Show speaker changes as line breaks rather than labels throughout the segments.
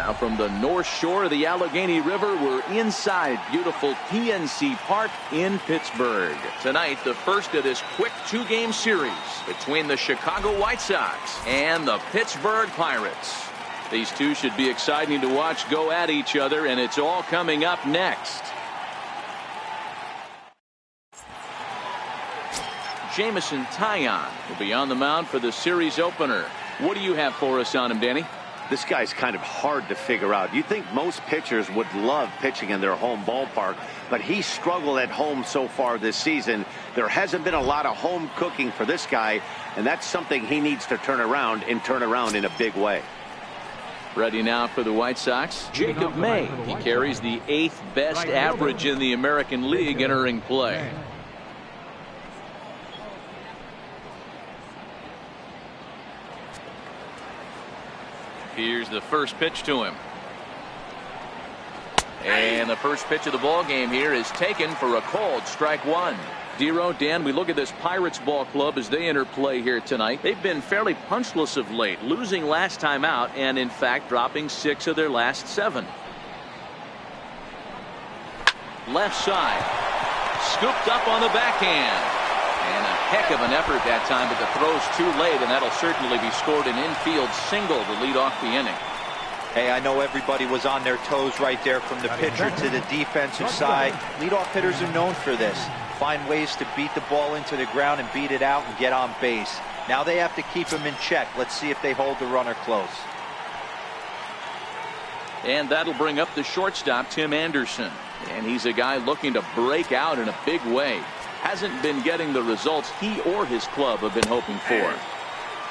Now from the North Shore of the Allegheny River, we're inside beautiful PNC Park in Pittsburgh. Tonight, the first of this quick two-game series between the Chicago White Sox and the Pittsburgh Pirates. These two should be exciting to watch go at each other, and it's all coming up next. Jameson Taillon will be on the mound for the series opener. What do you have for us on him, Danny?
This guy's kind of hard to figure out. You'd think most pitchers would love pitching in their home ballpark, but he struggled at home so far this season. There hasn't been a lot of home cooking for this guy, and that's something he needs to turn around in a big way.
Ready now for the White Sox, Jacob May. He carries the 8th best average in the American League entering play. Here's the first pitch to him. And the first pitch of the ball game here is taken for a called strike one. Dero, Dan, we look at this Pirates ball club as they enter play here tonight. They've been fairly punchless of late, losing last time out and in fact dropping 6 of their last 7. Left side, scooped up on the backhand. And a heck of an effort that time, but the throw's too late, and that'll certainly be scored an infield single to lead off the inning.
Hey, I know everybody was on their toes right there from the pitcher to the defensive side. Leadoff hitters are known for this. Find ways to beat the ball into the ground and beat it out and get on base. Now they have to keep him in check. Let's see if they hold the runner close.
And that'll bring up the shortstop, Tim Anderson. And he's a guy looking to break out in a big way. Hasn't been getting the results he or his club have been hoping for.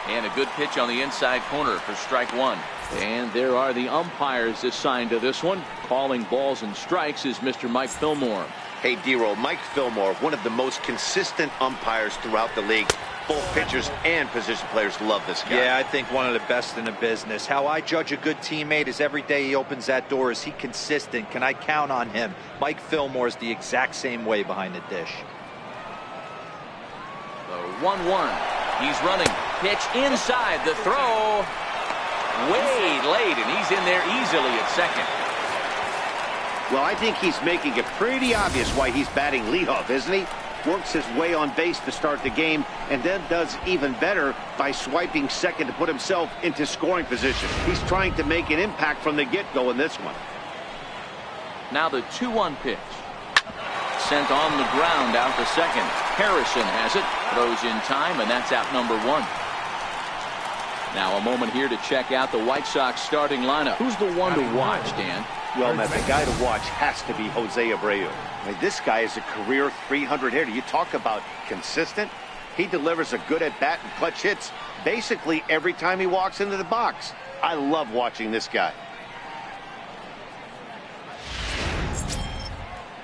And a good pitch on the inside corner for strike one. And there are the umpires assigned to this one. Calling balls and strikes is Mr. Mike Fillmore.
Hey, Dero, Mike Fillmore, one of the most consistent umpires throughout the league. Both pitchers and position players love this guy.
Yeah, I think one of the best in the business. How I judge a good teammate is every day he opens that door. Is he consistent? Can I count on him? Mike Fillmore is the exact same way behind the dish.
The 1-1. He's running. Pitch inside. The throw. Way late, and he's in there easily at second.
Well, I think he's making it pretty obvious why he's batting leadoff, isn't he? Works his way on base to start the game, and then does even better by swiping second to put himself into scoring position. He's trying to make an impact from the get-go in this one. Now the 2-1 pitch. Sent on the ground out to second. Harrison has it. Throws in time, and that's out number 1. Now a moment here to check out the White Sox starting lineup. Who's the one to watch, Dan? Well, Matt, the guy to watch has to be Jose Abreu. I mean, this guy is a career 300 hitter. You talk about consistent. He delivers a good at-bat and clutch hits basically every time he walks into the box. I love watching this guy.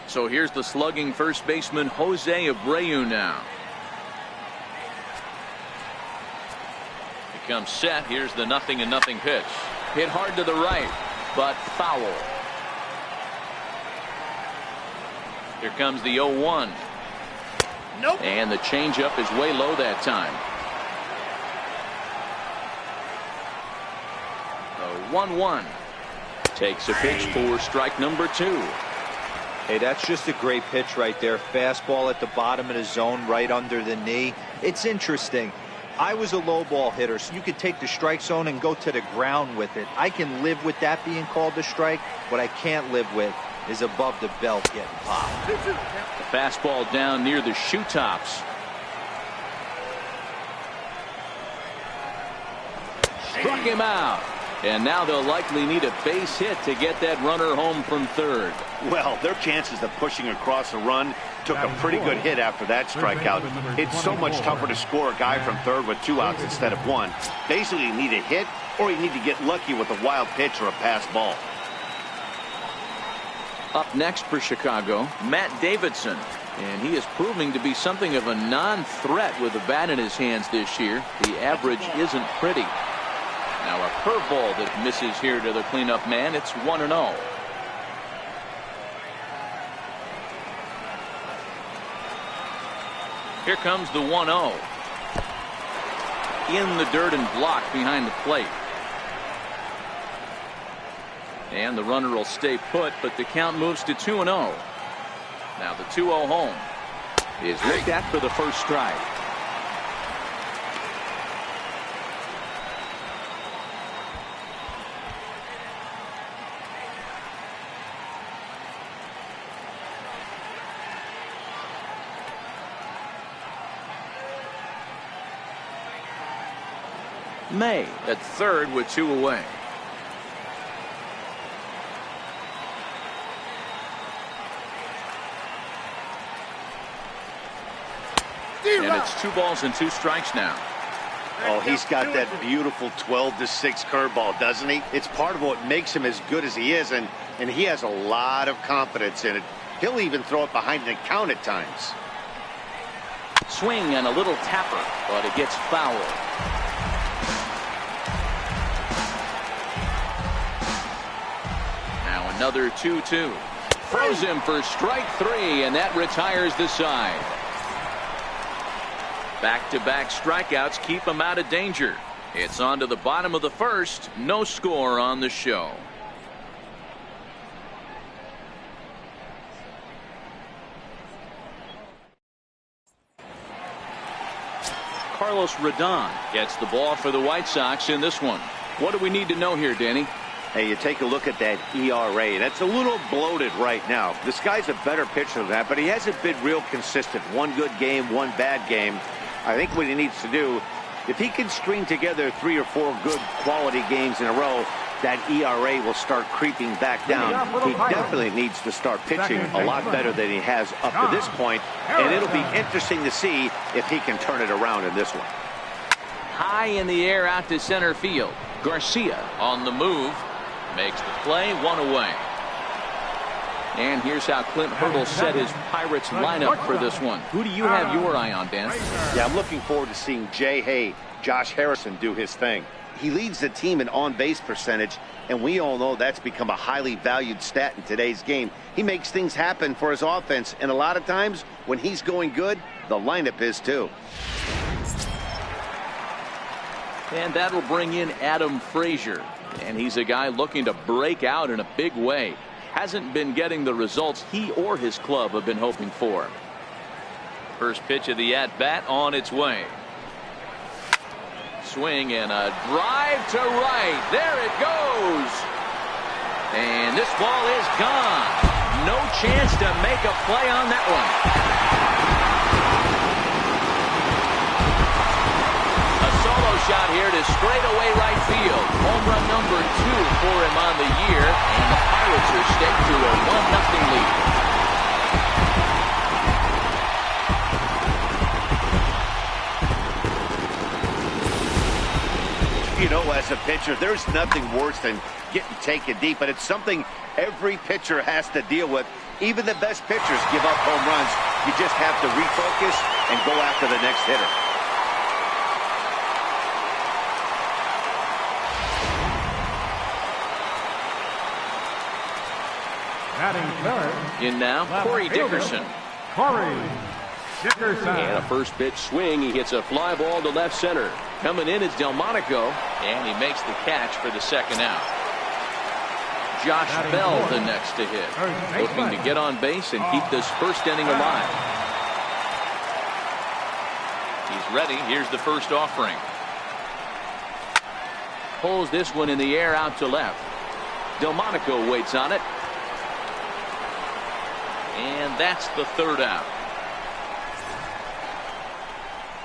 So here's the slugging first baseman Jose Abreu now. He comes set. Here's the 0-0 pitch. Hit hard to the right, but foul. Here comes the 0-1. Nope. And the changeup is way low that time. The 1-1. Takes a pitch for strike number 2.
Hey, that's just a great pitch right there. Fastball at the bottom of the zone, right under the knee. It's interesting. I was a low ball hitter, so you could take the strike zone and go to the ground with it. I can live with that being called a strike. What I can't live with is above the belt getting popped.
The fastball down near the shoe tops. Struck him out. And now they'll likely need a base hit to get that runner home from third.
Well, their chances of pushing across a run took a pretty good hit after that strikeout. It's so much tougher to score a guy from third with 2 outs instead of 1. Basically, you need a hit or you need to get lucky with a wild pitch or a pass ball.
Up next for Chicago, Matt Davidson. And he is proving to be something of a non-threat with the bat in his hands this year. The average isn't pretty. Now a curveball that misses here to the cleanup man. It's 1-0. Here comes the 1-0. In the dirt and blocked behind the plate. And the runner will stay put, but the count moves to 2-0. Now the 2-0 home is looked at for the first strike. May at third with 2 away. And it's 2 balls and 2 strikes now.
Oh, he's got that beautiful 12-6 curveball, doesn't he? It's part of what makes him as good as he is, and he has a lot of confidence in it. He'll even throw it behind the count at times.
Swing and a little tapper, but it gets foul. Now another 2-2. Throws him for strike 3, and that retires the side. Back-to-back strikeouts keep him out of danger. It's on to the bottom of the first. No score on the show. Carlos Rodon gets the ball for the White Sox in this one. What do we need to know here, Danny?
Hey, you take a look at that ERA. That's a little bloated right now. This guy's a better pitcher than that, but he hasn't been real consistent. One good game, one bad game. I think what he needs to do, if he can string together 3 or 4 good quality games in a row, that ERA will start creeping back down. He definitely needs to start pitching a lot better than he has up to this point, and it'll be interesting to see if he can turn it around in this one.
High in the air out to center field. Garcia on the move. Makes the play, 1 away. And here's how Clint Hurdle set his Pirates lineup for this one. Who do you have your eye on, Dan?
Yeah, I'm looking forward to seeing Jay Hay, Josh Harrison do his thing. He leads the team in on-base percentage, and we all know that's become a highly valued stat in today's game. He makes things happen for his offense, and a lot of times when he's going good, the lineup is too.
And that'll bring in Adam Frazier. And he's a guy looking to break out in a big way. Hasn't been getting the results he or his club have been hoping for. First pitch of the at-bat on its way. Swing and a drive to right. There it goes. And this ball is gone. No chance to make a play on that one. Shot here to straightaway right field. Home run number 2 for him on the year, and the Pirates are staked to a 1-0 lead.
You know, as a pitcher, there's nothing worse than getting taken deep, but it's something every pitcher has to deal with. Even the best pitchers give up home runs. You just have to refocus and go after the next hitter.
In now, Corey Dickerson. And a first pitch swing. He hits a fly ball to left center. Coming in is Delmonico, and he makes the catch for the second out. Josh Bell the next to hit. Looking to get on base and keep this first inning alive. He's ready. Here's the first offering. Pulls this one in the air out to left. Delmonico waits on it. And that's the third out.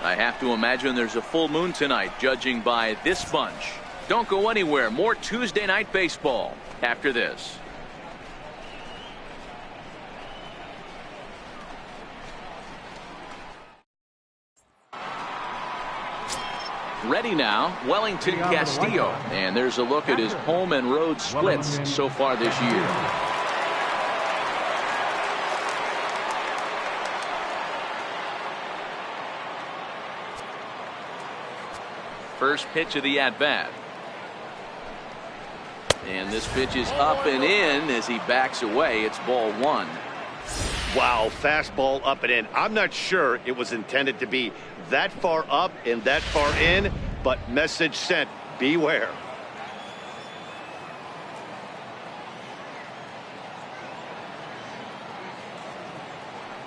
I have to imagine there's a full moon tonight, judging by this bunch. Don't go anywhere. More Tuesday night baseball after this. Ready now, Wellington Castillo. And there's a look at his home and road splits so far this year. First pitch of the at-bat. And this pitch is up and in as he backs away. It's ball 1.
Wow, fastball up and in. I'm not sure it was intended to be that far up and that far in, but message sent, beware.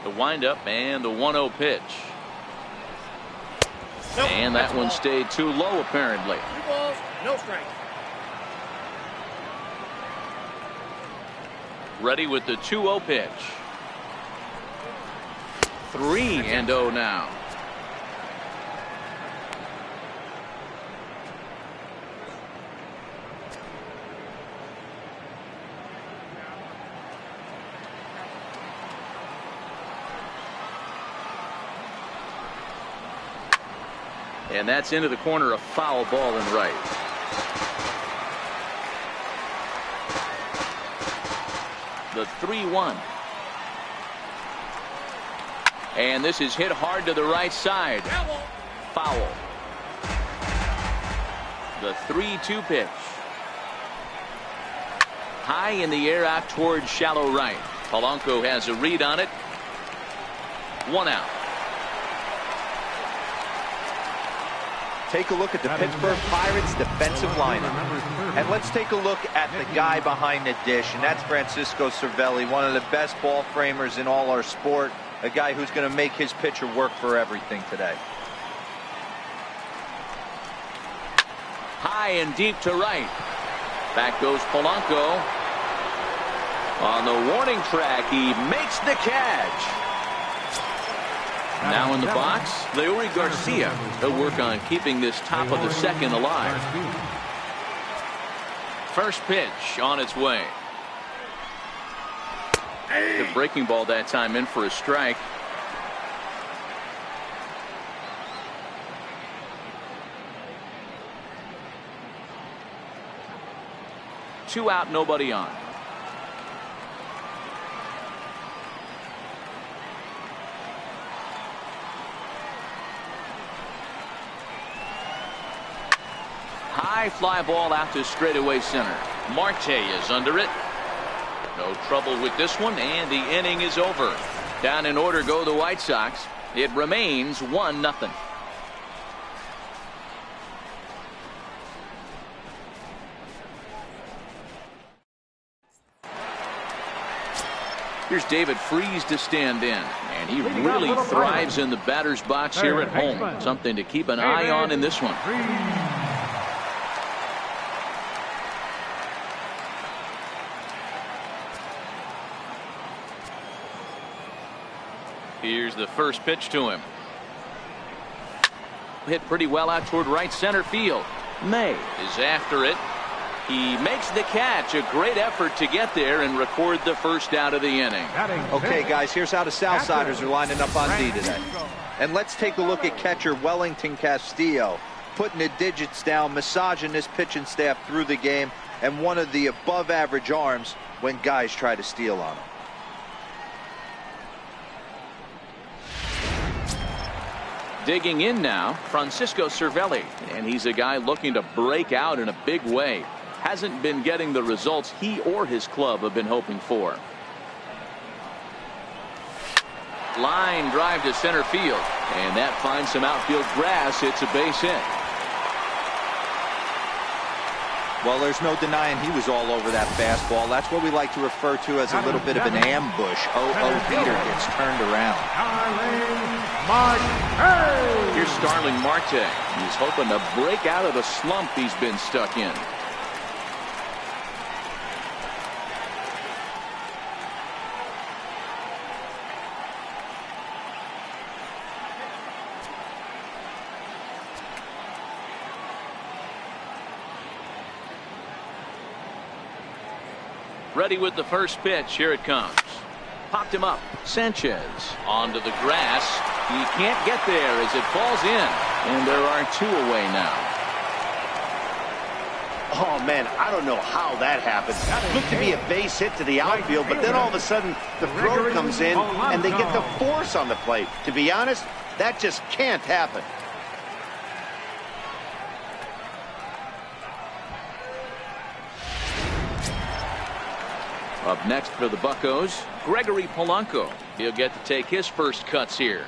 The windup and the 1-0 pitch.
Nope,
and that one stayed too low apparently.
2 balls, no strikes.
Ready with the 2-0 pitch. 3-0 now. And that's into the corner, a foul ball and right. The 3-1. And this is hit hard to the right side. Foul. The 3-2 pitch. High in the air out towards shallow right. Polanco has a read on it. 1 out.
Take a look at the Pittsburgh Pirates defensive lineup. And let's take a look at the guy behind the dish, and that's Francisco Cervelli, one of the best ball framers in all our sport, a guy who's going to make his pitcher work for everything today.
High and deep to right. Back goes Polanco. On the warning track, he makes the catch. Now in the box, Leury Garcia. He'll work on keeping this top of the second alive. First pitch on its way. The breaking ball that time in for a strike. Two out, nobody on. High fly ball out to straightaway center. Marte is under it. No trouble with this one, and the inning is over. Down in order go the White Sox. It remains 1-0. Here's David Freese to stand in, and he really thrives in the batter's box here at home. Something to keep an eye on in this one. Here's the first pitch to him. Hit pretty well out toward right center field. May is after it. He makes the catch. A great effort to get there and record the first out of the inning.
Okay, guys, here's how the Southsiders are lining up on D today. And let's take a look at catcher Wellington Castillo, putting the digits down, massaging this pitching staff through the game, and one of the above-average arms when guys try to steal on him.
Digging in now, Francisco Cervelli, and he's a guy looking to break out in a big way. Hasn't been getting the results he or his club have been hoping for. Line drive to center field, and that finds some outfield grass. It's a base hit.
Well, there's no denying he was all over that fastball. That's what we like to refer to as a little bit of an ambush. Peter gets turned around.
Here's Starling Marte. He's hoping to break out of the slump he's been stuck in. Ready with the first pitch. Here it comes. Popped him up. Sanchez onto the grass. He can't get there as it falls in. And there are two away now.
Oh, man, I don't know how that happened. Looked to be a base hit to the outfield, but then all of a sudden the throw comes in and they get the force on the plate. To be honest, that just can't happen.
Up next for the Buccos, Gregory Polanco. He'll get to take his first cuts here.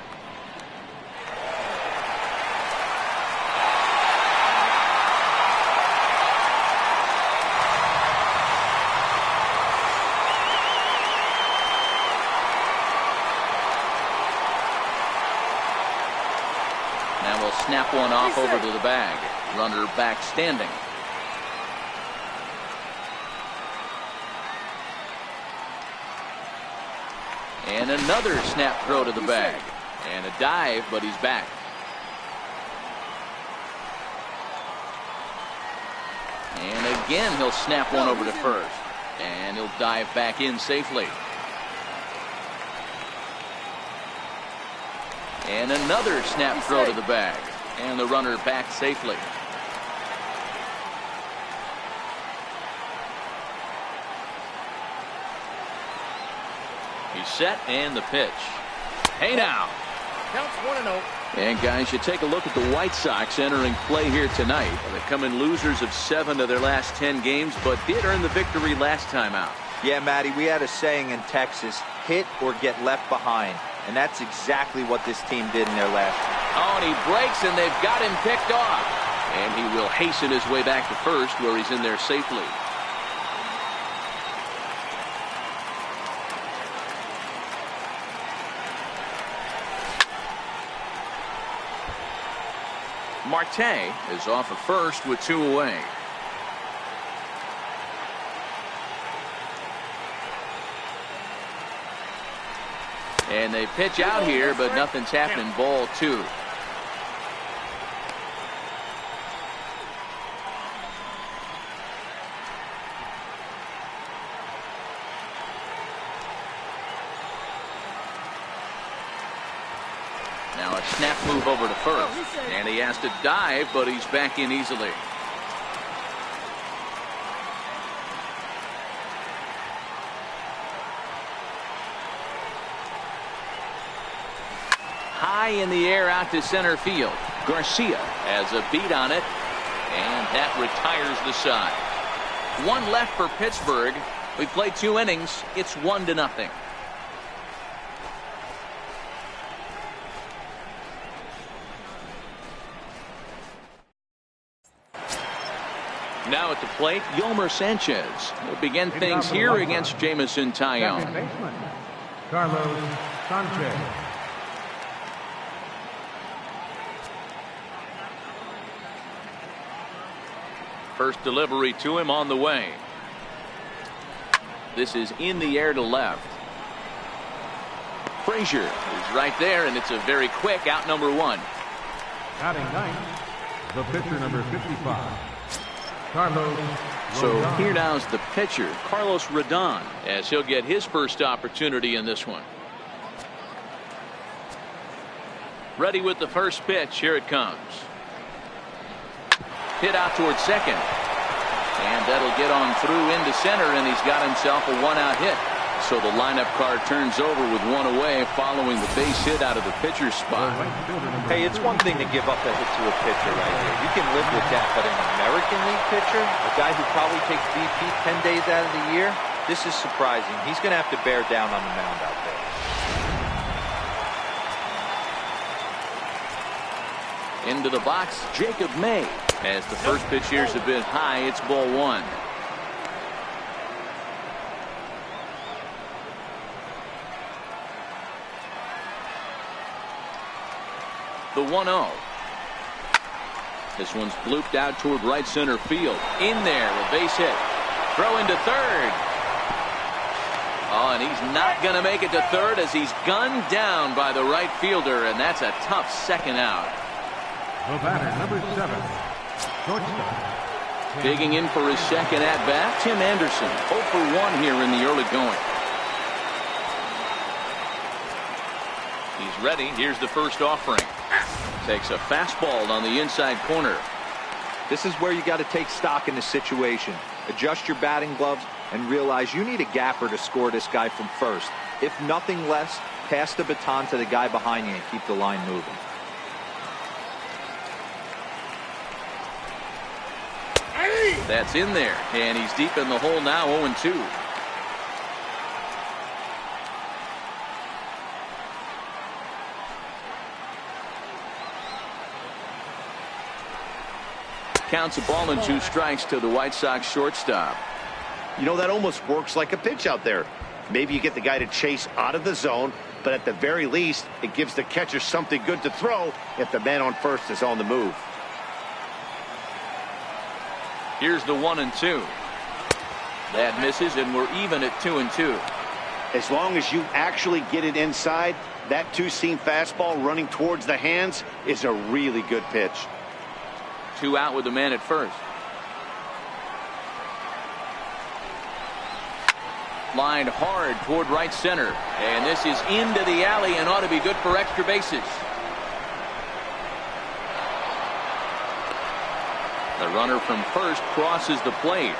snap one off over to the bag. Runner back standing. And another snap throw to the bag. And a dive, but he's back. And again, he'll snap one over to first. And he'll dive back in safely. And another snap throw to the bag. And the runner back safely. He's set, and the pitch. Hey now.
Counts 1-0.
And guys, you take a look at the White Sox entering play here tonight. They come in losers of 7 of their last 10 games, but did earn the victory last time out.
Yeah, Matty, we had a saying in Texas, hit or get left behind. And that's exactly what this team did in their last game.
Oh, and he breaks, and they've got him picked off. And he will hasten his way back to first, where he's in there safely. Marte is off of first with 2 away. And they pitch out here, but nothing's happening. Ball 2. Now a snap move over to first. And he has to dive, but he's back in easily. High in the air out to center field. Garcia has a beat on it, and that retires the side. 1 left for Pittsburgh. We played 2 innings. It's 1-0. Now at the plate, Yolmer Sanchez will begin things here against Jameson Taillon.
Second baseman, Carlos Sanchez.
First delivery to him on the way. This is in the air to left. Frazier is right there, and it's a very quick out number 1.
Batting ninth, the pitcher number 55, Carlos
So
Rodon.
here now is the pitcher, Carlos Rodon, as he'll get his first opportunity in this one. Ready with the first pitch. Here it comes. Hit out towards second. And that'll get on through into center, and he's got himself a 1-out hit. So the lineup card turns over with 1 away following the base hit out of the pitcher's spot.
Hey, it's one thing to give up a hit to a pitcher right here. You can live with that, but an American League pitcher, a guy who probably takes BP 10 days out of the year, this is surprising. He's going to have to bear down on the mound out there.
Into the box, Jacob May. As the first pitch here's a bit high, it's ball 1. The 1-0. This one's blooped out toward right center field. In there, a base hit. Throw into third. Oh, and he's not going to make it to third as he's gunned down by the right fielder, and that's a tough second out.
The batter number 7, shortstop.
Digging in for his second at-bat, Tim Anderson. 0 for 1 here in the early going. He's ready. Here's the first offering. Takes a fastball on the inside corner.
This is where you got to take stock in the situation. Adjust your batting gloves and realize you need a gapper to score this guy from first. If nothing less, pass the baton to the guy behind you and keep the line moving.
That's in there, and he's deep in the hole now, 0-2. Counts a ball and 2 strikes to the White Sox shortstop.
You know, that almost works like a pitch out there. Maybe you get the guy to chase out of the zone, but at the very least, it gives the catcher something good to throw if the man on first is on the move.
Here's the 1-2. That misses, and we're even at 2-2.
As long as you actually get it inside, that two-seam fastball running towards the hands is a really good pitch.
2 out with the man at first. Lined hard toward right center, and this is into the alley and ought to be good for extra bases. The runner from first crosses the plate.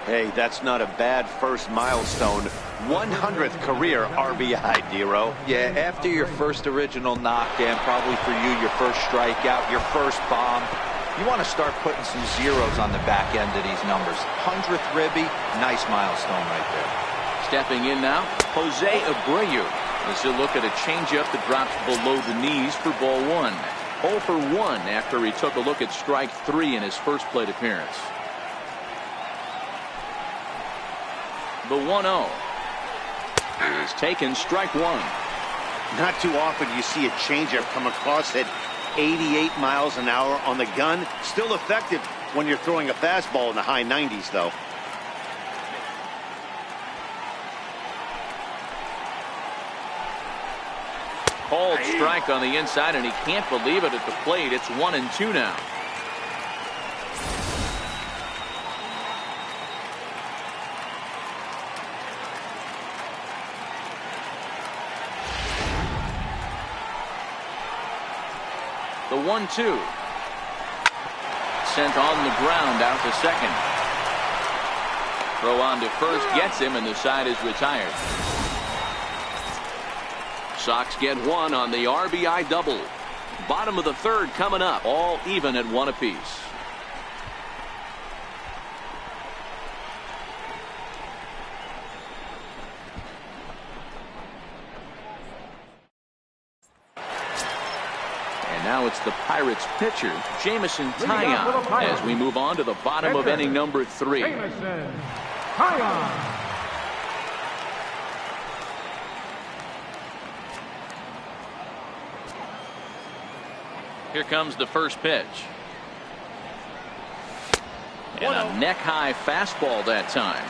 Hey, that's not a bad first milestone. 100th career RBI, Dero.
Yeah, after your first original knock, and probably for you, your first strikeout, your first bomb, you want to start putting some zeros on the back end of these numbers. 100th ribby, nice milestone right there.
Stepping in now, Jose Abreu. As a look at a changeup that drops below the knees for ball 1. 0 for 1 after he took a look at strike 3 in his first plate appearance. The 1-0 is taken, strike 1.
Not too often you see a changeup come across at 88 miles an hour on the gun. Still effective when you're throwing a fastball in the high 90s, though.
Called strike on the inside, and he can't believe it at the plate. It's 1-2 now. The 1-2. Sent on the ground out to second. Throw on to first gets him, and the side is retired. Sox get 1 on the RBI double. Bottom of the third coming up, all even at 1 apiece. Now it's the Pirates pitcher, Jameson Taillon, as we move on to the bottom of inning number 3.
Jameson Taillon.
Here comes the first pitch. And a neck-high fastball that time.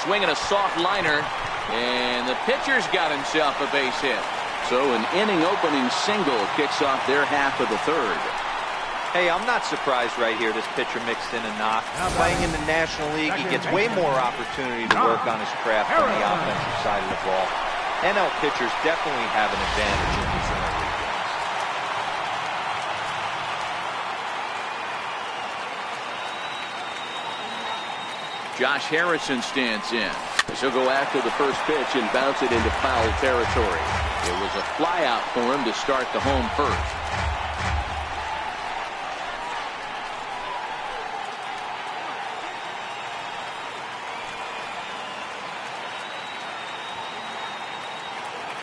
Swinging a soft liner, and the pitcher's got himself a base hit. So an inning-opening single kicks off their half of the third.
Hey, I'm not surprised right here this pitcher mixed in a knock. Playing in the National League, he gets way more opportunity to work on his craft on the offensive side of the ball. NL pitchers definitely have an advantage in these interleague games.
Josh Harrison stands in. He'll go after the first pitch and bounce it into foul territory. It was a flyout for him to start the home first.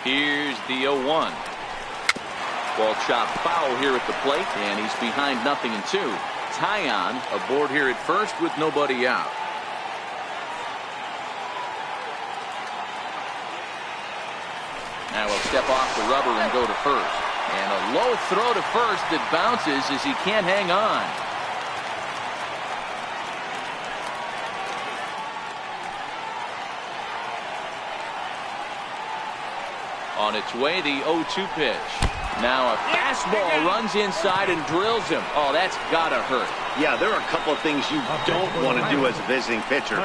Here's the 0-1. Ball chopped foul here at the plate, and he's behind 0-2. Taillon aboard here at first with nobody out. Now he'll step off the rubber and go to first. And a low throw to first that bounces as he can't hang on. On its way, the 0-2 pitch. Now a fastball runs inside and drills him. Oh, that's gotta hurt.
Yeah, there are a couple of things you don't want to do as a visiting pitcher.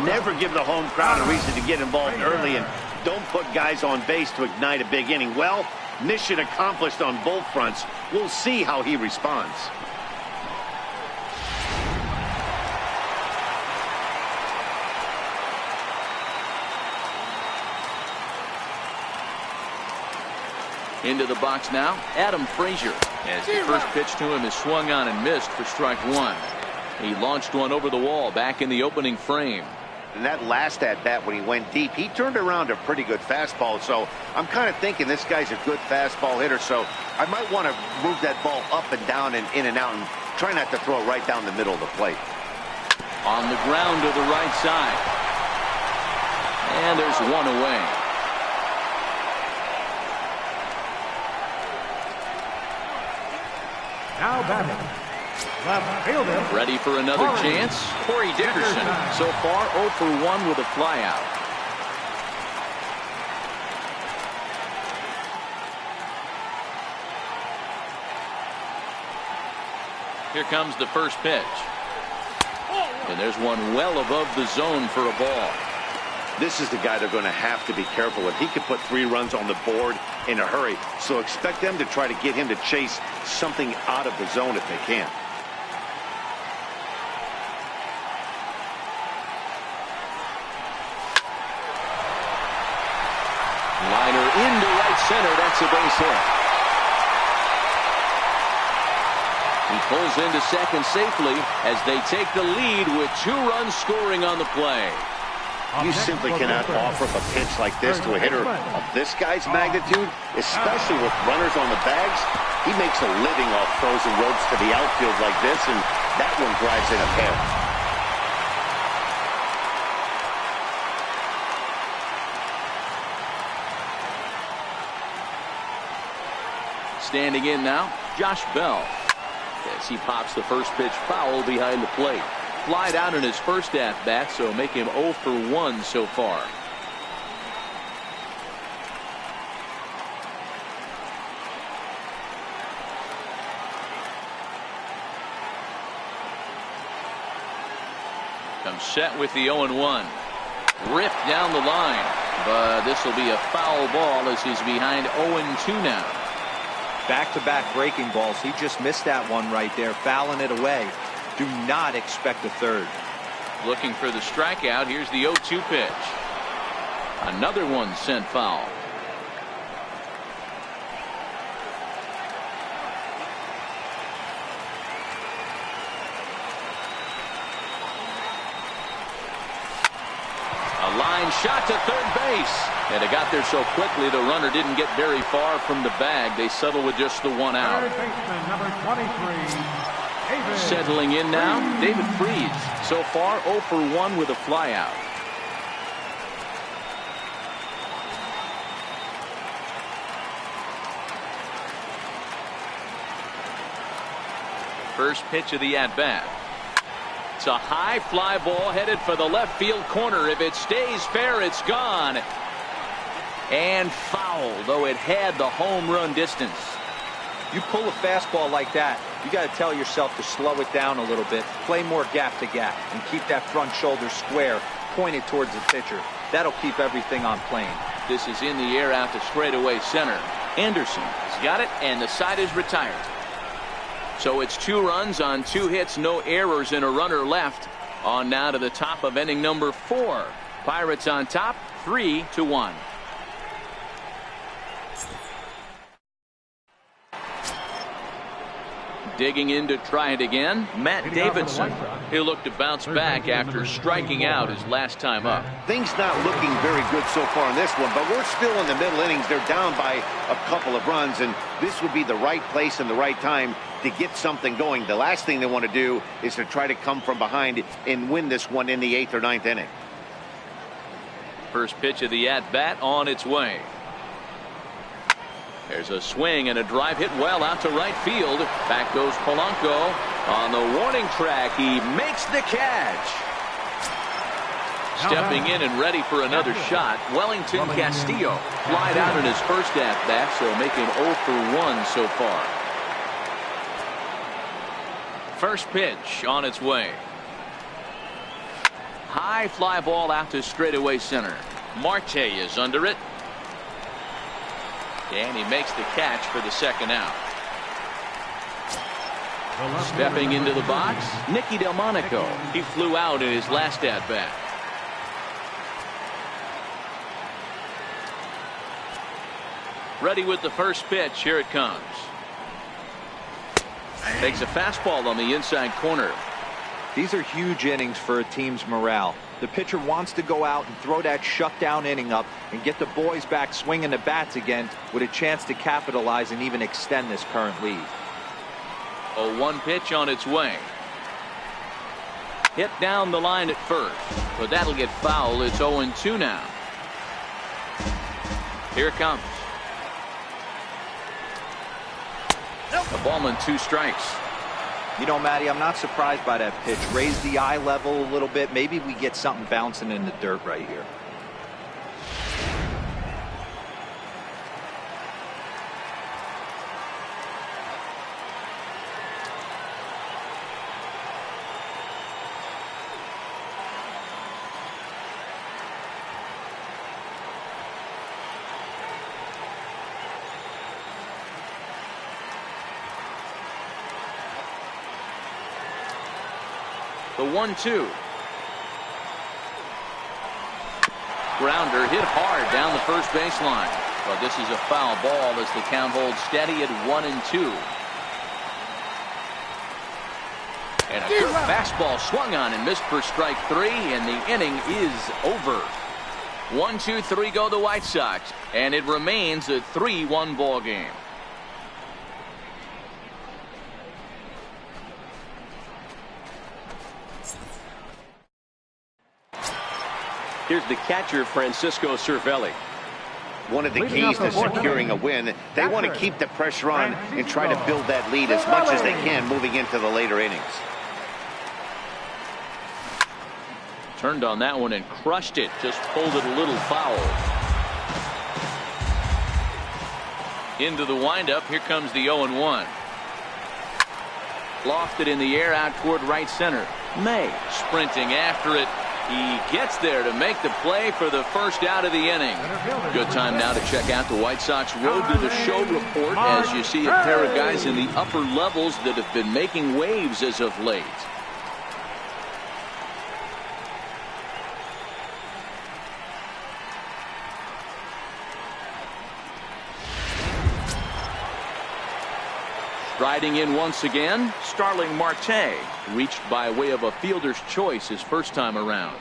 Never give the home crowd a reason to get involved early, and don't put guys on base to ignite a big inning. Well, mission accomplished on both fronts. We'll see how he responds.
Into the box now, Adam Frazier, as the first pitch to him is swung on and missed for strike 1. He launched one over the wall back in the opening frame.
And that last at-bat when he went deep, he turned around a pretty good fastball. So I'm kind of thinking this guy's a good fastball hitter. So I might want to move that ball up and down and in and out and try not to throw it right down the middle of the plate.
On the ground to the right side. And there's one away.
Now batting, left fielder.
Ready for another chance. Corey Dickerson. So far 0 for 1 with a flyout. Here comes the first pitch. And there's one well above the zone for a ball.
This is the guy they're going to have to be careful with. He could put 3 runs on the board in a hurry. So expect them to try to get him to chase something out of the zone if they can.
Liner into right center. That's a base hit. He pulls into second safely as they take the lead with 2 runs scoring on the play.
You simply cannot offer up a pitch like this to a hitter of this guy's magnitude, especially with runners on the bags. He makes a living off frozen ropes to the outfield like this, and that one drives in a pair.
Standing in now, Josh Bell. As he pops the first pitch foul behind the plate. Flied out in his first at-bat, so make him 0 for 1 so far. Comes set with the 0-1. Ripped down the line, but this will be a foul ball as he's behind 0-2 now.
Back-to-back breaking balls. He just missed that one right there, fouling it away. Do not expect a third.
Looking for the strikeout. Here's the 0-2 pitch. Another one sent foul. A line shot to third base. And it got there so quickly the runner didn't get very far from the bag. They settle with just the one out.
Third baseman, number 23.
Settling in now, David Freese. So far 0 for 1 with a flyout. First pitch of the at-bat. It's a high fly ball headed for the left field corner. If it stays fair, it's gone. And foul, though it had the home run distance.
You pull a fastball like that, you got to tell yourself to slow it down a little bit, play more gap to gap, and keep that front shoulder square, pointed towards the pitcher. That'll keep everything on plane.
This is in the air out to straightaway center. Anderson has got it, and the side is retired. So it's 2 runs on 2 hits, no errors, and a runner left. On now to the top of inning number 4. Pirates on top, 3-1. Digging in to try it again, Matt Davidson. He'll look to bounce back after striking out his last time up.
Things not looking very good so far in this one, but we're still in the middle innings. They're down by a couple of runs, and this would be the right place and the right time to get something going. The last thing they want to do is to try to come from behind and win this one in the 8th or 9th inning.
First pitch of the at-bat on its way. There's a swing and a drive hit well out to right field. Back goes Polanco on the warning track. He makes the catch. Stepping in and ready for another shot, Wellington Castillo. Flied out in his first at-bat, so make him 0 for 1 so far. First pitch on its way. High fly ball out to straightaway center. Marte is under it. And he makes the catch for the second out. Stepping into the box, Nicky Delmonico. He flew out in his last at-bat. Ready with the first pitch. Here it comes. Takes a fastball on the inside corner.
These are huge innings for a team's morale. The pitcher wants to go out and throw that shutdown inning up and get the boys back swinging the bats again with a chance to capitalize and even extend this current lead.
A 1 pitch on its way. Hit down the line at first, but that'll get foul. It's 0-2 now. Here it comes. A ball and 2 strikes.
You know, Matty, I'm not surprised by that pitch. Raise the eye level a little bit. Maybe we get something bouncing in the dirt right here.
The 1-2. Grounder hit hard down the first baseline. But this is a foul ball as the count holds steady at 1-2. And a good fastball swung on and missed for strike 3, and the inning is over. 1-2-3 go the White Sox, and it remains a 3-1 ball game.
Here's the catcher, Francisco Cervelli.
One of the keys to securing a win, they want to keep the pressure on and try to build that lead as much as they can moving into the later innings.
Turned on that one and crushed it. Just pulled it a little foul. Into the windup. Here comes the 0-1. Lofted in the air out toward right center. May sprinting after it. He gets there to make the play for the first out of the inning. Good time now to check out the White Sox Road to the Show report as you see a pair of guys in the upper levels that have been making waves as of late. Striding in once again, Starling Marte, reached by way of a fielder's choice his first time around.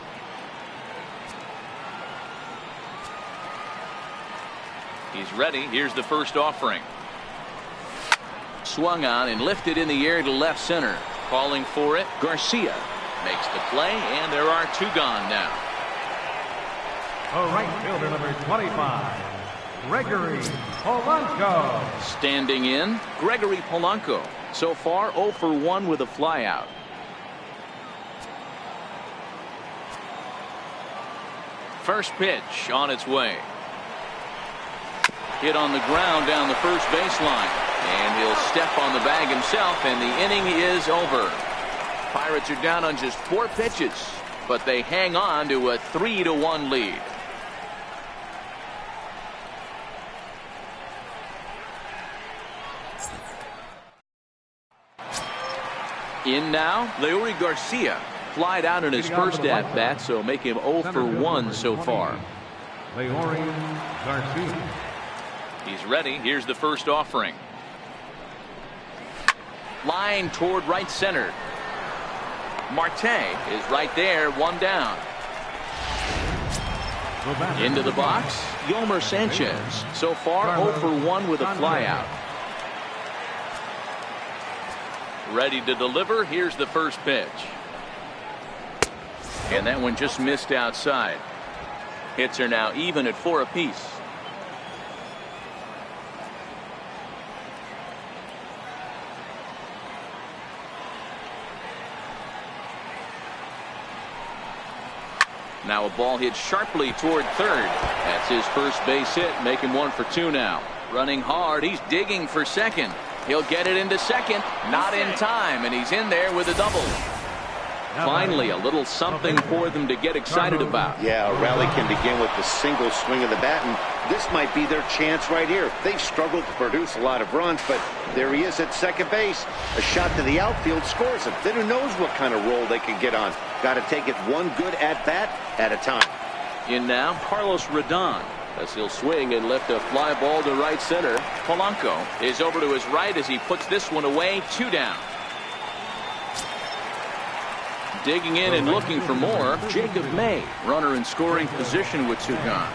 He's ready. Here's the first offering. Swung on and lifted in the air to left center. Calling for it, Garcia makes the play, and there are 2 gone now.
The right fielder, number 25. Gregory Polanco.
Standing in, Gregory Polanco. So far 0 for 1 with a flyout. First pitch on its way. Hit on the ground down the first baseline. And he'll step on the bag himself, and the inning is over. Pirates are down on just 4 pitches, but they hang on to a 3-1 lead. In now, Leury Garcia. Flied out in his first at bat, so make him 0 for 1 so far.
Leury Garcia.
He's ready. Here's the first offering. Line toward right center. Marte is right there, 1 down. Into the box, Yomer Sanchez. So far 0 for 1 with a flyout. Ready to deliver. Here's the first pitch. And that one just missed outside. Hits are now even at 4 apiece. Now a ball hit sharply toward third. That's his first base hit, making 1 for 2 now. Running hard. He's digging for second. He'll get it into second. Not in time, and he's in there with a double. Finally, a little something for them to get excited about.
Yeah, a rally can begin with the single swing of the bat, and this might be their chance right here. They've struggled to produce a lot of runs, but there he is at second base. A shot to the outfield scores him. Then who knows what kind of roll they can get on. Got to take it one good at-bat at a time.
In now, Carlos Rodon, as he'll swing and lift a fly ball to right center. Polanco is over to his right as he puts this one away. 2 down. Digging in and looking for more, Jacob May, runner in scoring position with 2 gone.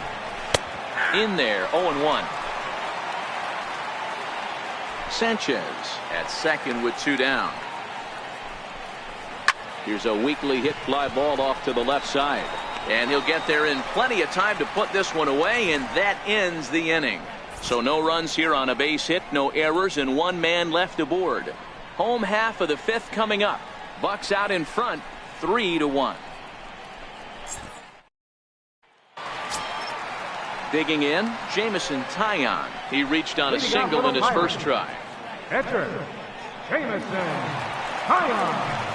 In there, 0-1. Sanchez at second with 2 down. Here's a weakly hit fly ball off to the left side. And he'll get there in plenty of time to put this one away, and that ends the inning. So no runs here on a base hit, no errors, and 1 man left aboard. Home half of the 5th coming up. Bucks out in front, 3-1. Digging in, Jamison Taillon. He reached on a single in his first try.
Catcher, Jamison Taillon.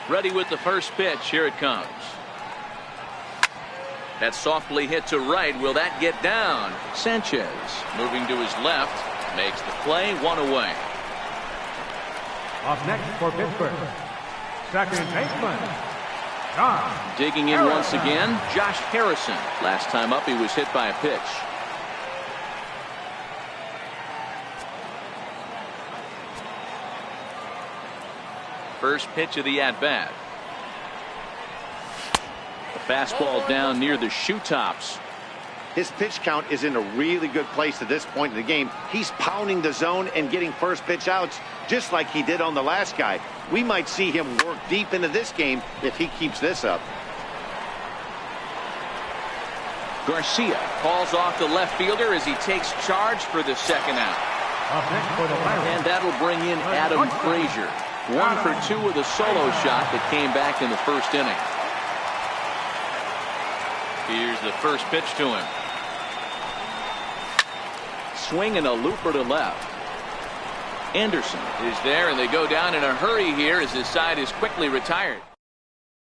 Ready with the first pitch. Here it comes. That's softly hit to right. Will that get down? Sanchez moving to his left. Makes the play. 1 away.
Off next for Pittsburgh, second baseman, Josh.
Digging in
Harrison.
once again, Josh Harrison. Last time up he was hit by a pitch. First pitch of the at-bat. The fastball down near the shoe tops.
His pitch count is in a really good place at this point in the game. He's pounding the zone and getting first pitch outs just like he did on the last guy. We might see him work deep into this game if he keeps this up.
Garcia calls off the left fielder as he takes charge for the second out.
Up next for the Pirates,
And that'll bring in Adam Frazier. 1 for 2 with a solo shot that came back in the first inning. Here's the first pitch to him. Swing and a looper to left. Anderson is there, and they go down in a hurry here as his side is quickly retired.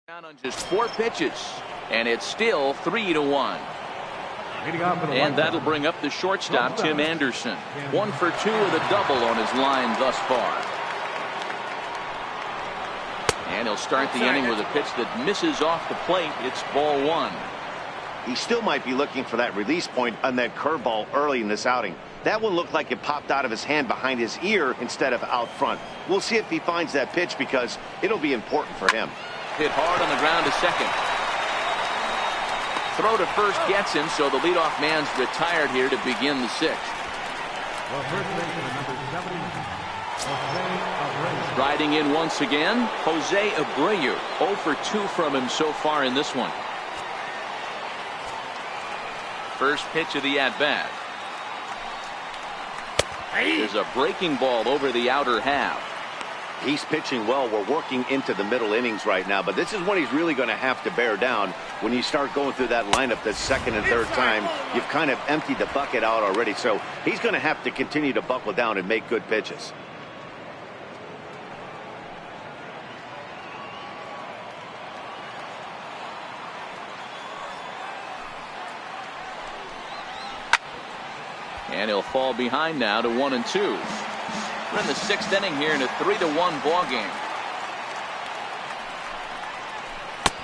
Down on just 4 pitches, and it's still 3-1.
leading off for the
And
White
that'll
Sox,
bring up the shortstop, Tim Anderson. 1 for 2 with a double on his line thus far. And he'll start the inning with a pitch that misses off the plate. It's ball 1.
He still might be looking for that release point on that curveball early in this outing. That one looked like it popped out of his hand behind his ear instead of out front. We'll see if he finds that pitch because it'll be important for him.
Hit hard on the ground to second. Throw to first gets him, so the leadoff man's retired here to begin the 6th.
well, first baseman number 70, Jose Abreu.
Riding in once again, Jose Abreu. 0 for 2 from him so far in this one. First pitch of the at-bat. There's a breaking ball over the outer half.
He's pitching well. We're working into the middle innings right now, but this is when he's really going to have to bear down. When you start going through that lineup the second and third time, you've kind of emptied the bucket out already, so he's going to have to continue to buckle down and make good pitches.
And he'll fall behind now to 1 and 2. We're in the 6th inning here in a 3-1 ball game.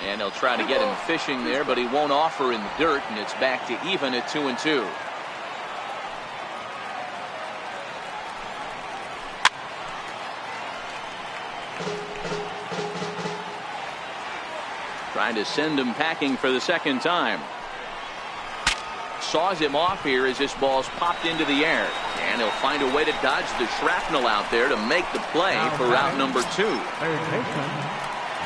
And he'll try to get him fishing there, but he won't offer in the dirt, and it's back to even at 2 and 2. Trying to send him packing for the second time. Saws him off here as this ball's popped into the air. And he'll find a way to dodge the shrapnel out there to make the play for route number 2.
Third baseman,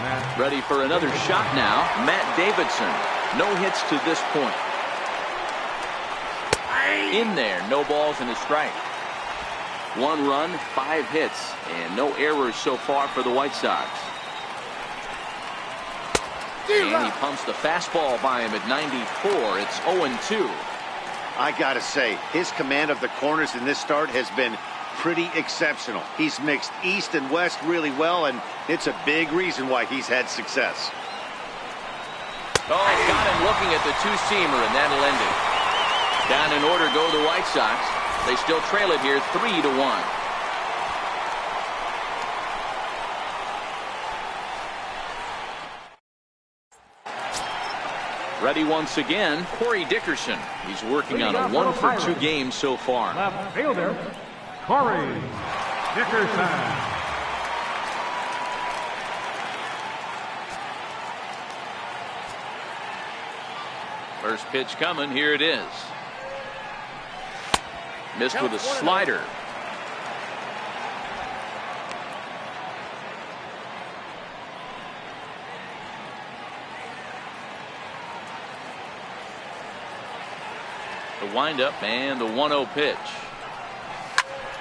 Matt.
Ready for another shot now, Matt Davidson. No hits to this point. In there, no balls and a strike. 1 run, 5 hits, and no errors so far for the White Sox. And he pumps the fastball by him at 94. It's 0-2.
I got to say, his command of the corners in this start has been pretty exceptional. He's mixed east and west really well, and it's a big reason why he's had success.
Oh, got him looking at the two-seamer, and that'll end it. Down in order go the White Sox. They still trail it here 3-1. Ready once again, Corey Dickerson. He's working on a 1-for-2 game so far.
Left fielder, Corey Dickerson.
First pitch coming. Here it is. Missed with a slider. The windup and the 1-0 pitch.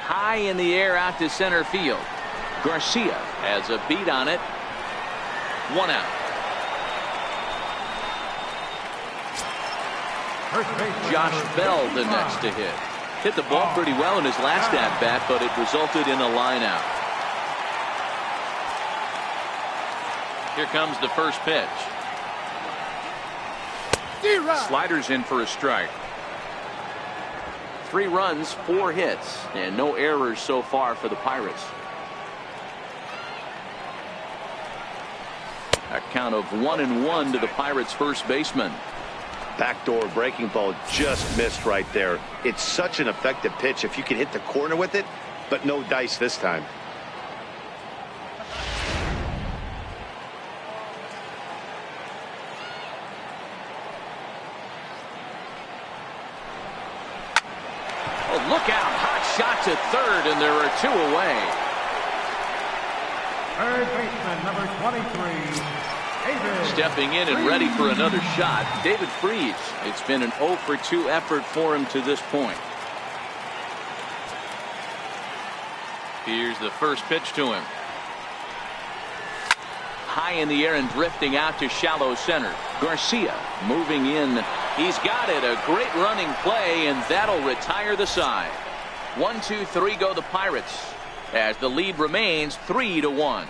High in the air out to center field. Garcia has a beat on it. 1 out. Josh Bell the next to hit. Hit the ball pretty well in his last at bat, but it resulted in a line out. Here comes the first pitch. Sliders in for a strike. 3 runs, 4 hits, and no errors so far for the Pirates. A count of 1-1 to the Pirates' first baseman.
Backdoor breaking ball just missed right there. It's such an effective pitch if you can hit the corner with it, but no dice this time.
Look out, hot shot to third, and there are 2 away.
Third baseman, number 23, David.
Stepping in and ready for another shot, David Freese. It's been an 0-for-2 effort for him to this point. Here's the first pitch to him. High in the air and drifting out to shallow center. Garcia moving in. He's got it. A great running play, and that'll retire the side. 1, 2, 3 go the Pirates as the lead remains 3-1.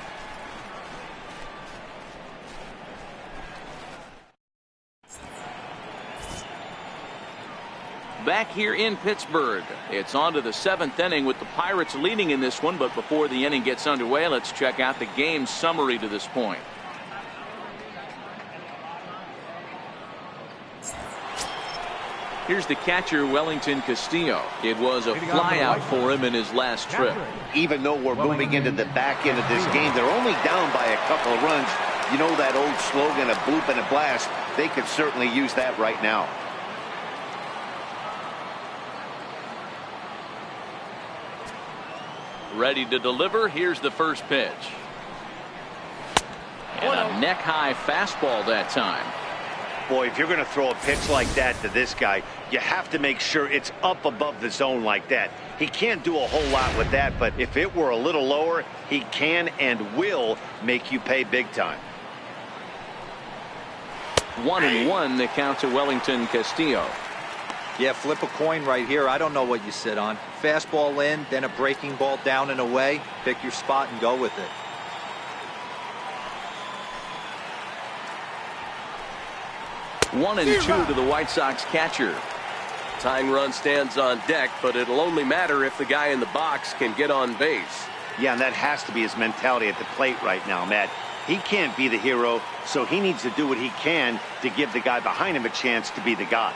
Back here in Pittsburgh, it's on to the 7th inning with the Pirates leading in this one. But before the inning gets underway, let's check out the game summary to this point. Here's the catcher, Wellington Castillo. It was a flyout for him in his last trip.
Even though we're moving into the back end of this game, they're only down by a couple of runs. You know that old slogan, a bloop and a blast. They could certainly use that right now.
Ready to deliver. Here's the first pitch. And a neck-high fastball that time.
Boy, if you're going to throw a pitch like that to this guy, you have to make sure it's up above the zone like that. He can't do a whole lot with that, but if it were a little lower, he can and will make you pay big time.
1-1 the count to Wellington Castillo.
Yeah, flip a coin right here. I don't know what you sit on. Fastball in, then a breaking ball down and away. Pick your spot and go with it.
One and 2 to the White Sox catcher.
Tying run stands on deck, but it'll only matter if the guy in the box can get on base.
Yeah, and that has to be his mentality at the plate right now, Matt. He can't be the hero, so he needs to do what he can to give the guy behind him a chance to be the guy.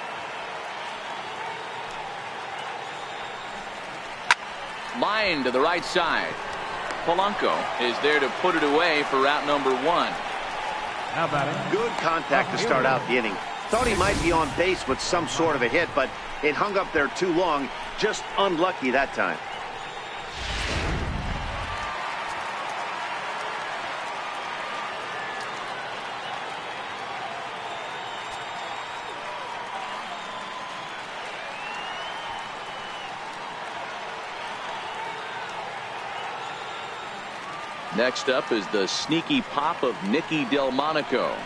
Line to the right side. Polanco is there to put it away for out number 1.
How about it?
Good contact to start out the inning. Thought he might be on base with some sort of a hit, but it hung up there too long. Just unlucky that time.
Next up is the sneaky pop of Nicky Delmonico,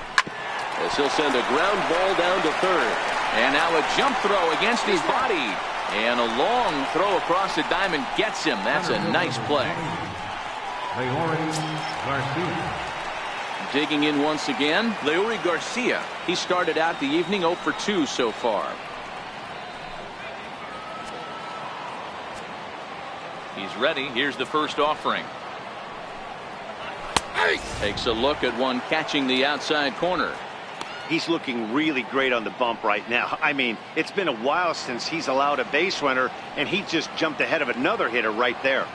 as he'll send a ground ball down to third. And now a jump throw against his body. And a long throw across the diamond gets him. That's a nice play. Digging in once again, Leury Garcia. He started out the evening 0 for 2 so far. He's ready. Here's the first offering. Takes a look at one catching the outside corner.
He's looking really great on the bump right now. I mean, it's been a while since he's allowed a base runner, and he just jumped ahead of another hitter right there.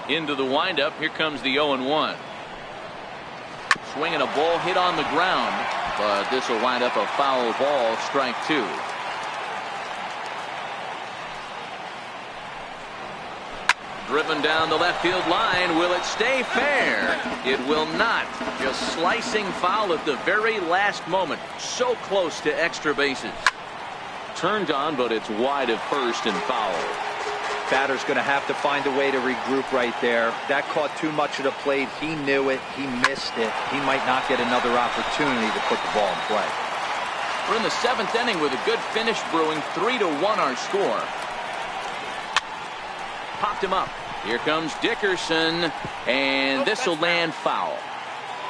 Into the windup. Here comes the 0-1. Swinging a ball hit on the ground, but this will wind up a foul ball, strike 2. Driven down the left field line. Will it stay fair? It will not. Just slicing foul at the very last moment. So close to extra bases. Turned on, but it's wide of first and foul.
Batter's going to have to find a way to regroup right there. That caught too much of the plate. He knew it. He missed it. He might not get another opportunity to put the ball in play.
We're in the 7th inning with a good finish brewing. 3-1 our score. Popped him up. Here comes Dickerson, and this will land foul.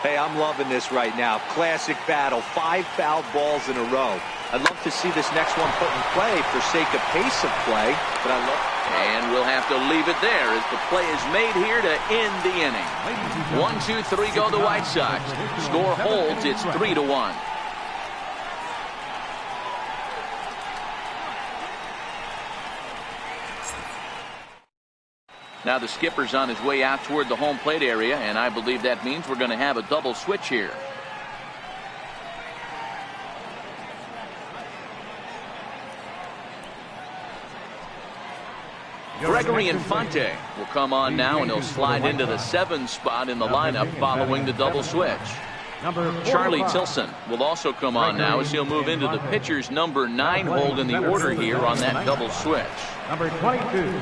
Hey, I'm loving this right now. Classic battle. 5 foul balls in a row. I'd love to see this next one put in play for sake of pace of play, but I love.
And we'll have to leave it there as the play is made here to end the inning. 1, 2, 3 go the White Sox. Score holds. It's 3-1. Now the skipper's on his way out toward the home plate area, and I believe that means we're going to have a double switch here. Gregory Infante will come on now, and he'll slide into the 7th spot in the lineup following the double switch. Charlie Tilson will also come on now as he'll move into the pitcher's number 9 hold in the order here on that double switch.
Number 22.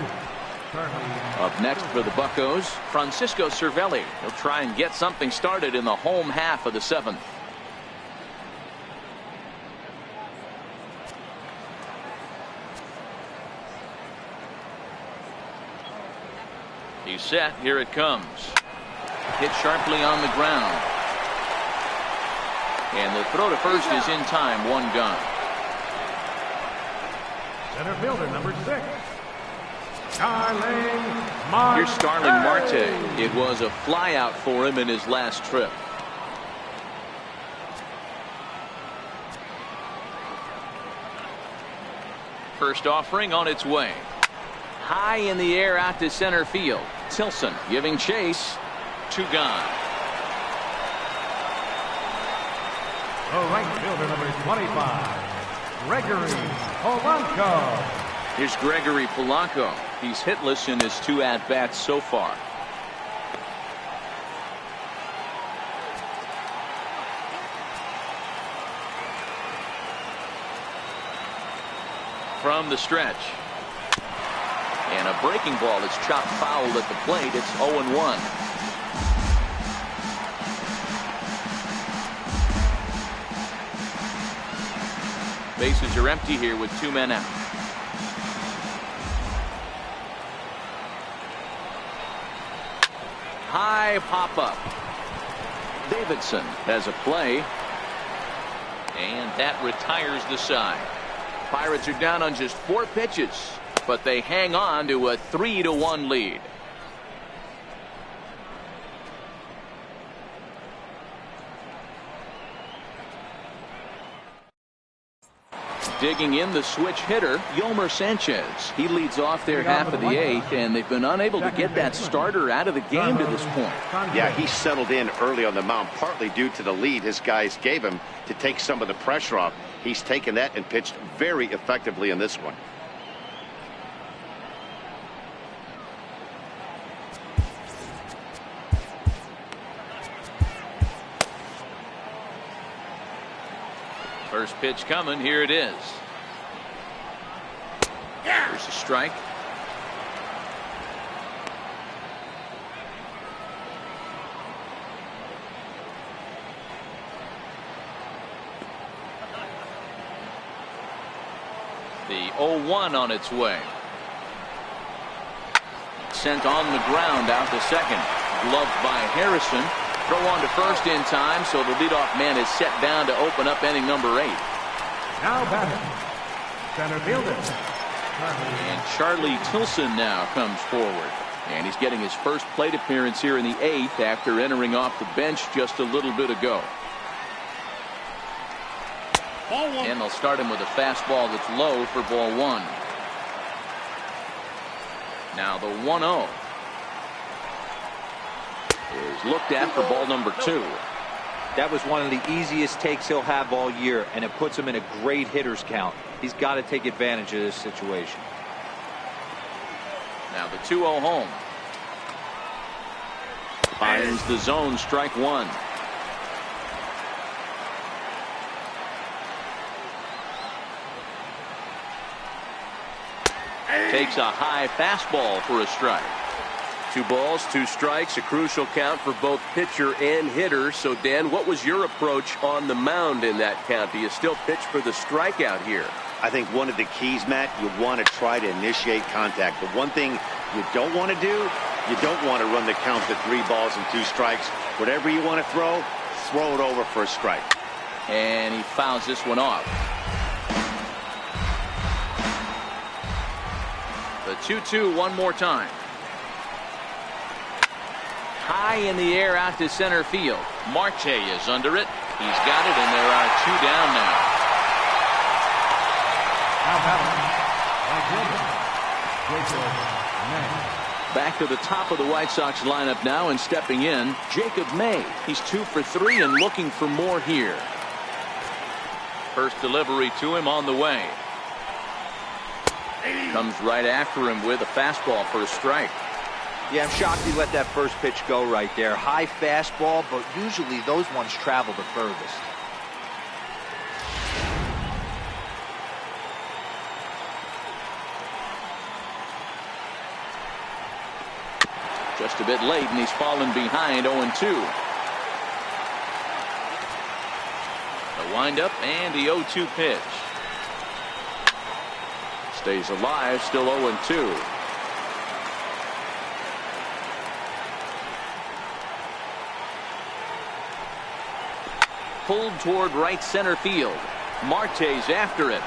Up next for the Buccos, Francisco Cervelli. He'll try and get something started in the home half of the 7th. He's set. Here it comes. Hit sharply on the ground. And the throw to first is in time. 1 gone.
Center fielder number 6. Starling Marte.
Here's Starling Marte. It was a flyout for him in his last trip. First offering on its way. High in the air out to center field. Tilson giving chase. 2 gone.
The right fielder number 25. Gregory Polanco.
Here's Gregory Polanco. He's hitless in his 2 at-bats so far. From the stretch. And a breaking ball is chopped foul at the plate. It's 0-1. Bases are empty here with 2 men out. High pop-up. Davidson has a play. And that retires the side. Pirates are down on just 4 pitches, but they hang on to a 3-1 lead. Digging in the switch hitter, Yolmer Sanchez. He leads off their half of the 8th, and they've been unable to get that starter out of the game to this point.
Yeah, he settled in early on the mound, partly due to the lead his guys gave him to take some of the pressure off. He's taken that and pitched very effectively in this one.
First pitch coming. Here it is. There's a strike. The 0-1 on its way. Sent on the ground out to second. Gloved by Harrison. Throw on to first in time, so the leadoff man is set down to open up inning number 8.
Now batting, center fielder.
And Charlie Tilson now comes forward. And he's getting his first plate appearance here in the 8th after entering off the bench just a little bit ago. And they'll start him with a fastball that's low for ball one. Now the 1-0 is looked at for ball number two.
That was one of the easiest takes he'll have all year, and it puts him in a great hitter's count. He's got to take advantage of this situation.
Now the 2-0 home. Finds the zone, strike one. Takes a high fastball for a strike.
2 balls, 2 strikes, a crucial count for both pitcher and hitter. So, Dan, what was your approach on the mound in that count? Do you still pitch for the strikeout here?
I think one of the keys, Matt, you want to try to initiate contact. The one thing you don't want to do, you don't want to run the count to 3 balls and 2 strikes. Whatever you want to throw it over for a strike.
And he fouls this one off. The 2-2 one more time. High in the air out to center field. Marte is under it. He's got it, and there are 2 down now. Back to the top of the White Sox lineup now, and stepping in, Jacob May. He's 2 for 3 and looking for more here. First delivery to him on the way. Comes right after him with a fastball for a strike.
Yeah, I'm shocked he let that first pitch go right there. High fastball, but usually those ones travel the furthest.
Just a bit late, and he's fallen behind 0-2. The windup and the 0-2 pitch. Stays alive, still 0-2. Pulled toward right center field. Marte's after it.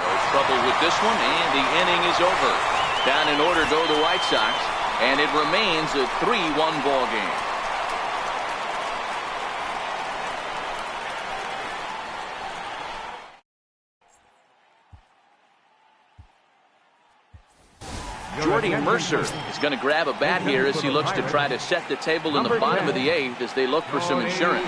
No trouble with this one, and the inning is over. Down in order go the White Sox, and it remains a 3-1 ball game. Jordy Mercer is going to grab a bat here as he looks to try to set the table in the bottom of the 8th as they look for some insurance.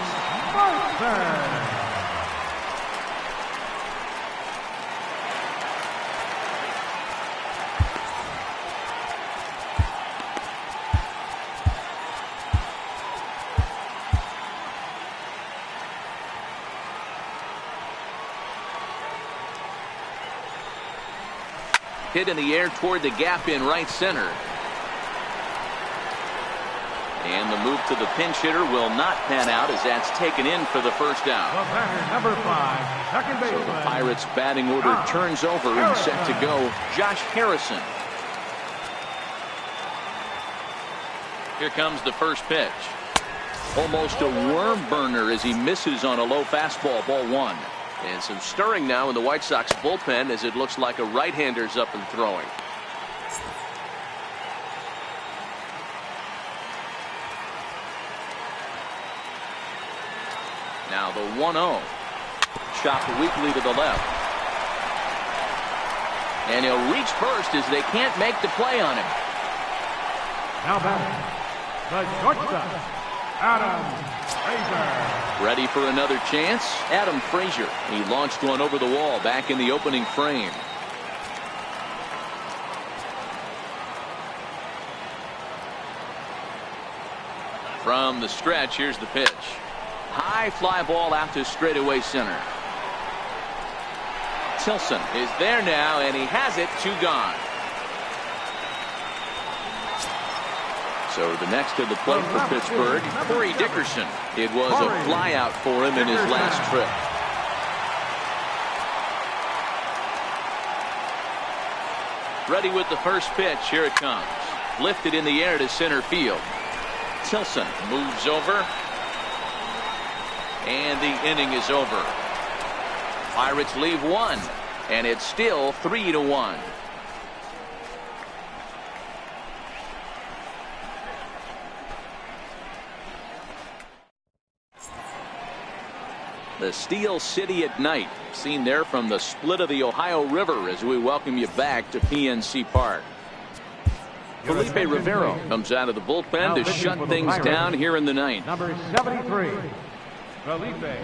Hit in the air toward the gap in right center. And the move to the pinch hitter will not pan out as that's taken in for the first out.
Number 5, second baseman.
So the Pirates batting order turns over and set to go Josh Harrison. Here comes the first pitch. Almost a worm burner as he misses on a low fastball, ball one. And some stirring now in the White Sox bullpen as it looks like a right-hander's up and throwing. Now the 1-0. Chopped weakly to the left. And he'll reach first as they can't make the play on him.
Now batting, the shortstop, Adam Frazier.
Ready for another chance? Adam Frazier. He launched one over the wall back in the opening frame. From the stretch, here's the pitch. High fly ball out to straightaway center. Tilson is there now, and he has it, 2 gone. So the next to the plate for Pittsburgh, Corey Dickerson. It was a flyout for him in his last trip. Ready with the first pitch. Here it comes. Lifted in the air to center field. Tilson moves over. And the inning is over. Pirates leave 1. And it's still 3-1. The Steel City at night, seen there from the split of the Ohio River, as we welcome you back to PNC Park. Felipe Rivero comes out of the bullpen to shut things down here in the ninth.
Number 73, Felipe Rivero.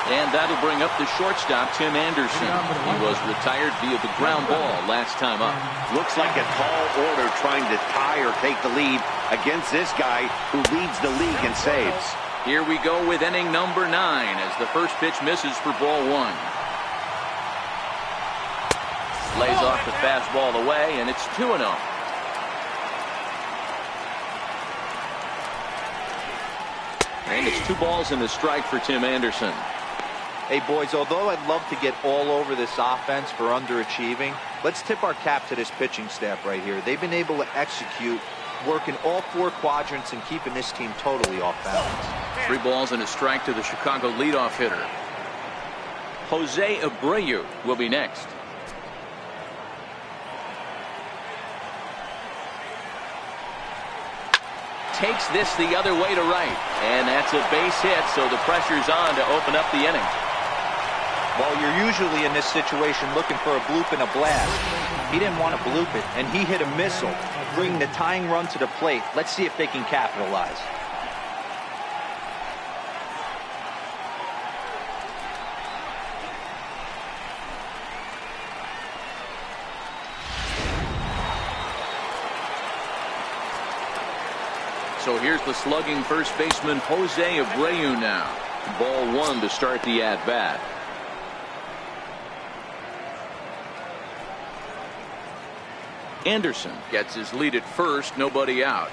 And that'll bring up the shortstop, Tim Anderson. He was retired via the ground ball last time up.
Looks like a tall order trying to tie or take the lead against this guy who leads the league in saves.
Here we go with inning number 9 as the first pitch misses for ball 1. Lays off the fastball away, and it's 2-0. And it's 2 balls and a strike for Tim Anderson.
Hey, boys, although I'd love to get all over this offense for underachieving, let's tip our cap to this pitching staff right here. They've been able to execute, working all 4 quadrants and keeping this team totally off balance.
3 balls and a strike to the Chicago leadoff hitter. Jose Abreu will be next. Takes this the other way to right, and that's a base hit, so the pressure's on to open up the inning.
Well, you're usually in this situation looking for a bloop and a blast. He didn't want to bloop it, and he hit a missile, bringing the tying run to the plate. Let's see if they can capitalize.
So here's the slugging first baseman Jose Abreu now. Ball 1 to start the at-bat. Anderson gets his lead at first, nobody out.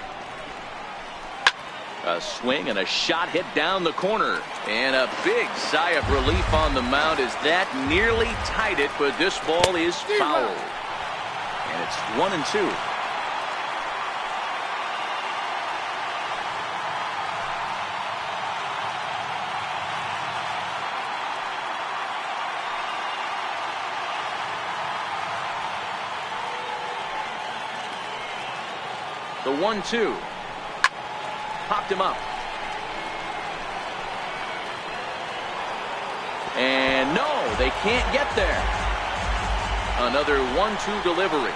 A swing and a shot hit down the corner, and a big sigh of relief on the mound as that nearly tied it, but this ball is foul. And it's 1-2. The 1-2. Popped him up. And no, they can't get there. Another 1-2 delivery.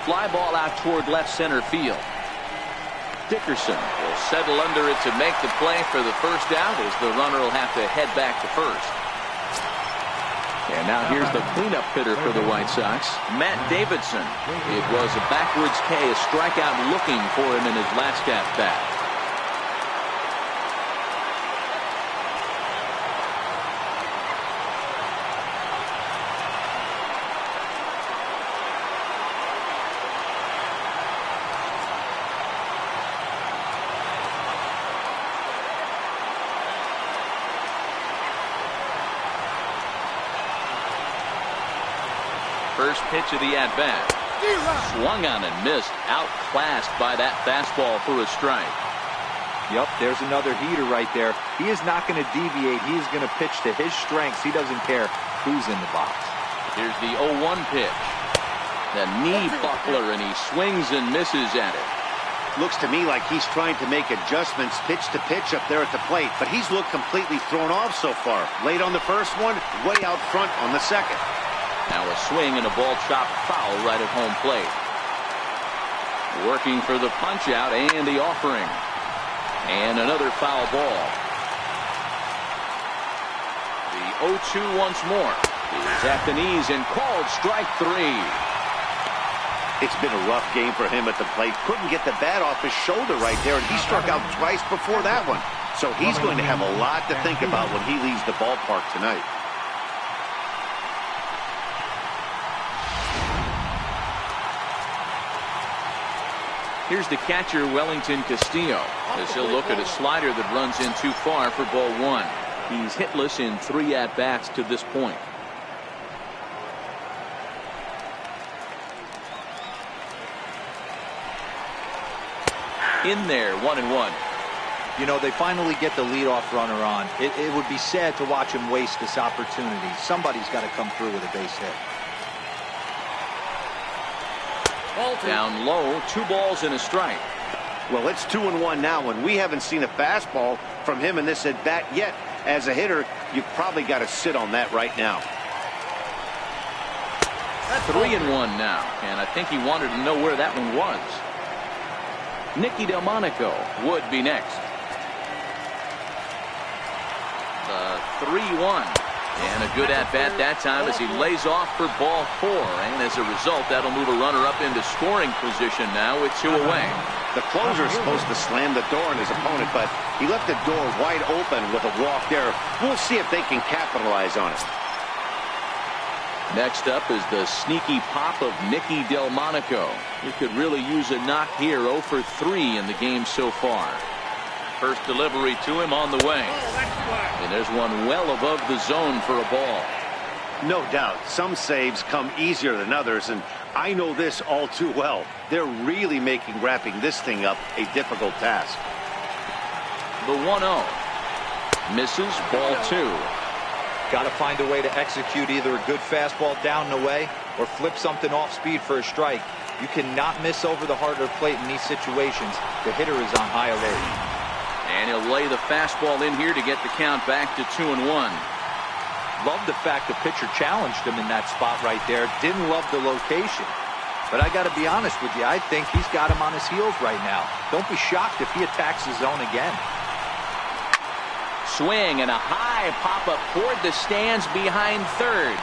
Fly ball out toward left center field. Dickerson will settle under it to make the play for the first out as the runner will have to head back to first. And now here's the cleanup hitter for the White Sox, Matt Davidson. It was a backwards K, a strikeout looking for him in his last at-bat. First pitch of the at-bat. Swung on and missed. Outclassed by that fastball for a strike.
Yep, there's another heater right there. He is not going to deviate. He is going to pitch to his strengths. He doesn't care who's in the box.
Here's the 0-1 pitch. The knee buckler, and he swings and misses at it.
Looks to me like he's trying to make adjustments pitch to pitch up there at the plate, but he's looked completely thrown off so far. Late on the first one, way out front on the second.
Now a swing and a ball chopped foul right at home plate. Working for the punch out and the offering. And another foul ball. The 0-2 once more. He's at the knees and called strike 3.
It's been a rough game for him at the plate. Couldn't get the bat off his shoulder right there, and he struck out twice before that one. So he's going to have a lot to think about when he leaves the ballpark tonight.
Here's the catcher, Wellington Castillo, as he'll look at a slider that runs in too far for ball 1. He's hitless in 3 at-bats to this point. In there, 1-1.
You know, they finally get the leadoff runner on. It would be sad to watch him waste this opportunity. Somebody's got to come through with a base hit.
Down low, 2 balls and a strike.
Well, it's 2-1 now, and we haven't seen a fastball from him in this at bat yet. As a hitter, you've probably got to sit on that right now.
3-1 now, and I think he wanted to know where that one was. Nicky Delmonico would be next. The 3-1. And a good at-bat that time as he lays off for ball 4. And as a result, that'll move a runner up into scoring position now with 2 away.
The closer is supposed to slam the door on his opponent, but he left the door wide open with a walk there. We'll see if they can capitalize on it.
Next up is the sneaky pop of Nicky Delmonico. He could really use a knock here. 0 for 3 in the game so far. First delivery to him on the way. And there's one well above the zone for a ball.
No doubt. Some saves come easier than others, and I know this all too well. They're really making wrapping this thing up a difficult task.
The 1-0. Misses, ball 2.
Got to find a way to execute either a good fastball down the way or flip something off speed for a strike. You cannot miss over the harder plate in these situations. The hitter is on high alert.
And he'll lay the fastball in here to get the count back to 2-1.
Love the fact the pitcher challenged him in that spot right there. Didn't love the location. But I got to be honest with you, I think he's got him on his heels right now. Don't be shocked if he attacks his zone again.
Swing and a high pop-up toward the stands behind third.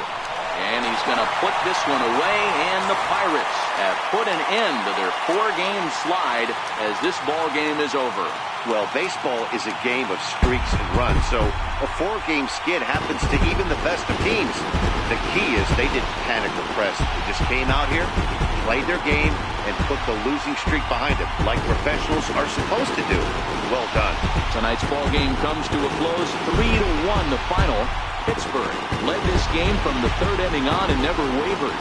And he's going to put this one away, and the Pirates have put an end to their 4-game slide as this ball game is over.
Well, baseball is a game of streaks and runs, so a 4-game skid happens to even the best of teams. The key is they didn't panic or press. They just came out here, played their game, and put the losing streak behind them, like professionals are supposed to do. Well done.
Tonight's ball game comes to a close, 3-1 the final. Pittsburgh led this game from the 3rd inning on and never wavered.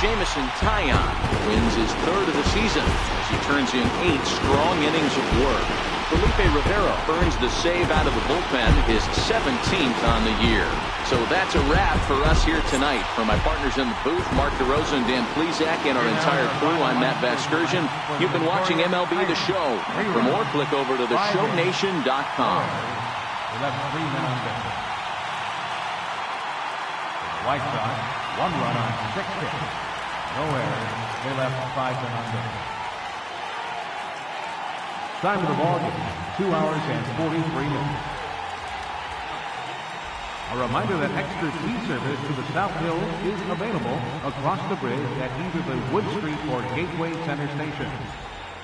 Jamison Taillon wins his 3rd of the season as he turns in 8 strong innings of work. Felipe Rivera earns the save out of the bullpen, his 17th on the year. So that's a wrap for us here tonight. For my partners in the booth, Mark DeRosa and Dan Plesac, and our entire crew, I'm Matt Vasgersian. You've been watching MLB The Show. For more, click over to theshownation.com.
11 3 men on base. The White Sox, 1 run on 6 hits. No errors. They left 5 men on base. Time of the ball game, 2 hours and 43 minutes. A reminder that extra T service to the South Hills is available across the bridge at either the Wood Street or Gateway Center stations.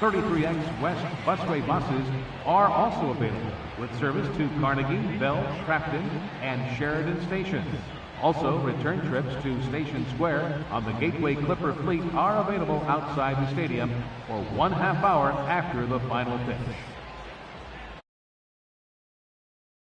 33X West busway buses are also available with service to Carnegie, Bell, Crafton, and Sheridan stations. Also, return trips to Station Square on the Gateway Clipper fleet are available outside the stadium for 1/2 hour after the final pitch.